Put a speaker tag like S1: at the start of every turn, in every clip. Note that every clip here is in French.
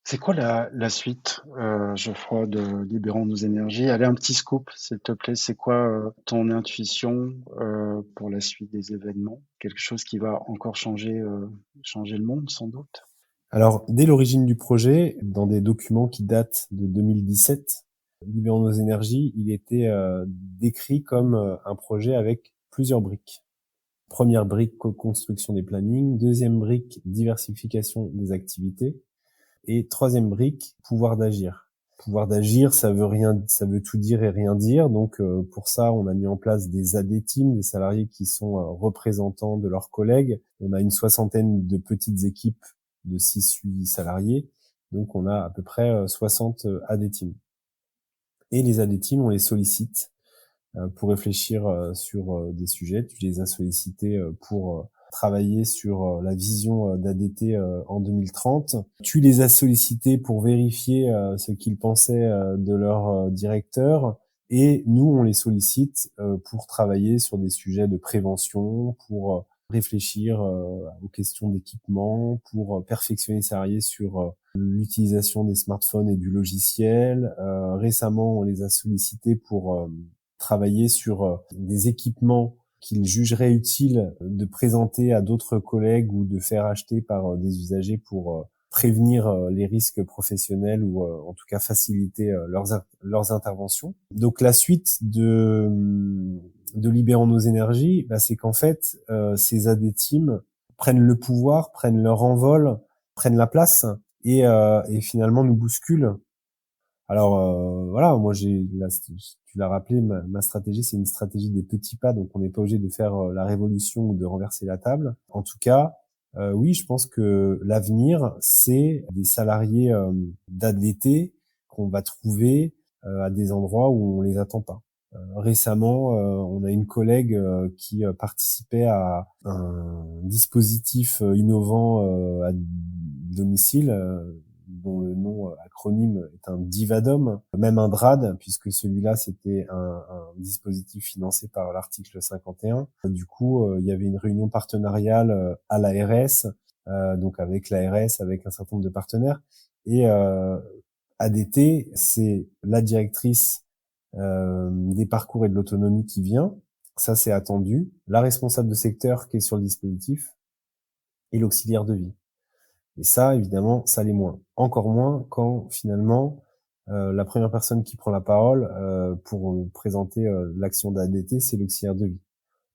S1: C'est quoi la suite, Geoffroy, de Libérons nos énergies? Allez, un petit scoop, s'il te plaît. C'est quoi ton intuition pour la suite des événements? Quelque chose qui va encore changer le monde, sans doute?
S2: Alors, dès l'origine du projet, dans des documents qui datent de 2017, Libérons nos énergies, il était décrit comme un projet avec plusieurs briques. Première brique, construction des plannings. Deuxième brique, diversification des activités. Et troisième brique, pouvoir d'agir. Pouvoir d'agir, ça veut tout dire et rien dire. Donc, pour ça, on a mis en place des AD teams, des salariés qui sont représentants de leurs collègues. On a une soixantaine de petites équipes de 6-8 salariés. Donc, on a à peu près 60 AD teams. Et les AD teams, on les sollicite pour réfléchir sur des sujets. Tu les as sollicités pour travailler sur la vision d'ADT en 2030. Tu les as sollicités pour vérifier ce qu'ils pensaient de leur directeur. Et nous, on les sollicite pour travailler sur des sujets de prévention, pour réfléchir aux questions d'équipement, pour perfectionner les salariés sur l'utilisation des smartphones et du logiciel. Récemment, on les a sollicités pour travailler sur des équipements qu'ils jugeraient utiles de présenter à d'autres collègues ou de faire acheter par des usagers pour prévenir les risques professionnels ou en tout cas faciliter leurs interventions. Donc la suite de Libérons nos énergies, c'est qu'en fait ces AD teams prennent le pouvoir, prennent leur envol, prennent la place et finalement nous bousculent. Alors voilà, moi tu l'as rappelé, ma stratégie c'est une stratégie des petits pas, donc on n'est pas obligé de faire la révolution ou de renverser la table. En tout cas, oui, je pense que l'avenir c'est des salariés d'ADT qu'on va trouver à des endroits où on les attend pas. Récemment, on a une collègue qui participait à un dispositif innovant à domicile dont le nom acronyme est un DIVADOM, même un DRAD, puisque celui-là, c'était un dispositif financé par l'article 51. Du coup, il y avait une réunion partenariale à l'ARS, donc avec l'ARS, avec un certain nombre de partenaires. Et ADT, c'est la directrice des parcours et de l'autonomie qui vient. Ça, c'est attendu. La responsable de secteur qui est sur le dispositif et l'auxiliaire de vie. Et ça, évidemment, ça l'est moins. Encore moins quand, finalement, la première personne qui prend la parole pour présenter l'action d'ADT, c'est l'auxiliaire de vie.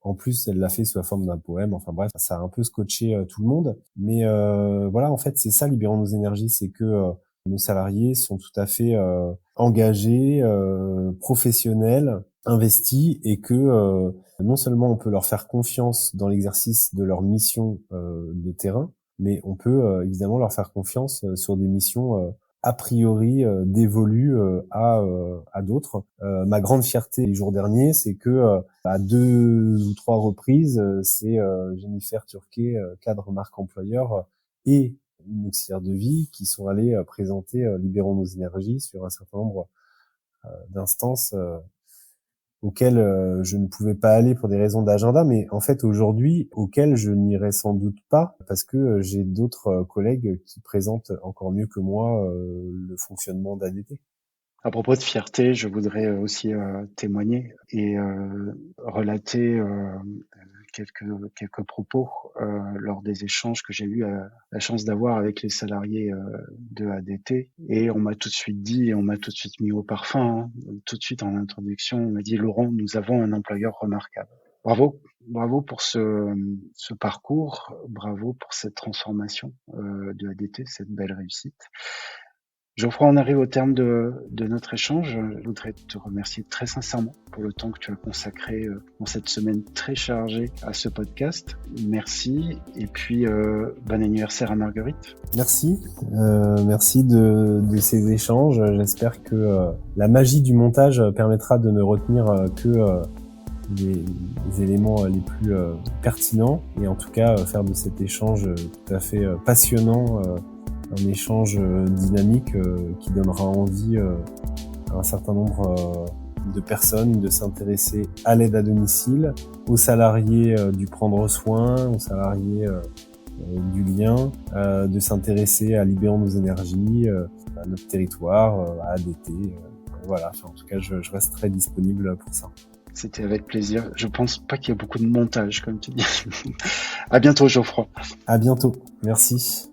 S2: En plus, elle l'a fait sous la forme d'un poème. Enfin bref, ça a un peu scotché tout le monde. Mais voilà, en fait, c'est ça, Libérons nos énergies, c'est que nos salariés sont tout à fait engagés, professionnels, investis, et que non seulement on peut leur faire confiance dans l'exercice de leur mission de terrain, mais on peut évidemment leur faire confiance sur des missions a priori dévolues à d'autres. Ma grande fierté les jours derniers, c'est que à 2 ou 3 reprises, c'est Jennifer Turquet, cadre marque employeur, et une auxiliaire de vie qui sont allés présenter Libérons nos énergies sur un certain nombre d'instances auxquelles je ne pouvais pas aller pour des raisons d'agenda, mais en fait aujourd'hui auxquelles je n'irai sans doute pas parce que j'ai d'autres collègues qui présentent encore mieux que moi le fonctionnement d'ADT.
S1: À propos de fierté, je voudrais aussi témoigner et relater quelques, quelques propos lors des échanges que j'ai eu la chance d'avoir avec les salariés de ADT. Et on m'a tout de suite dit, et on m'a tout de suite mis au parfum, hein, tout de suite en introduction, on m'a dit: Laurent, nous avons un employeur remarquable. Bravo, bravo pour ce parcours, bravo pour cette transformation de ADT, cette belle réussite. Geoffroy, on arrive au terme de notre échange. Je voudrais te remercier très sincèrement pour le temps que tu as consacré dans cette semaine très chargée à ce podcast. Merci et puis bon anniversaire à Marguerite.
S2: Merci, merci de ces échanges. J'espère que la magie du montage permettra de ne retenir que les éléments les plus pertinents et en tout cas faire de cet échange tout à fait passionnant un échange dynamique qui donnera envie à un certain nombre de personnes de s'intéresser à l'aide à domicile, aux salariés du prendre soin, aux salariés du lien, de s'intéresser à Libérons nos énergies, à notre territoire, à ADT. Voilà, enfin, en tout cas, je reste très disponible pour ça.
S1: C'était avec plaisir. Je pense pas qu'il y a beaucoup de montage, comme tu dis. À bientôt, Geoffroy.
S2: À bientôt. Merci.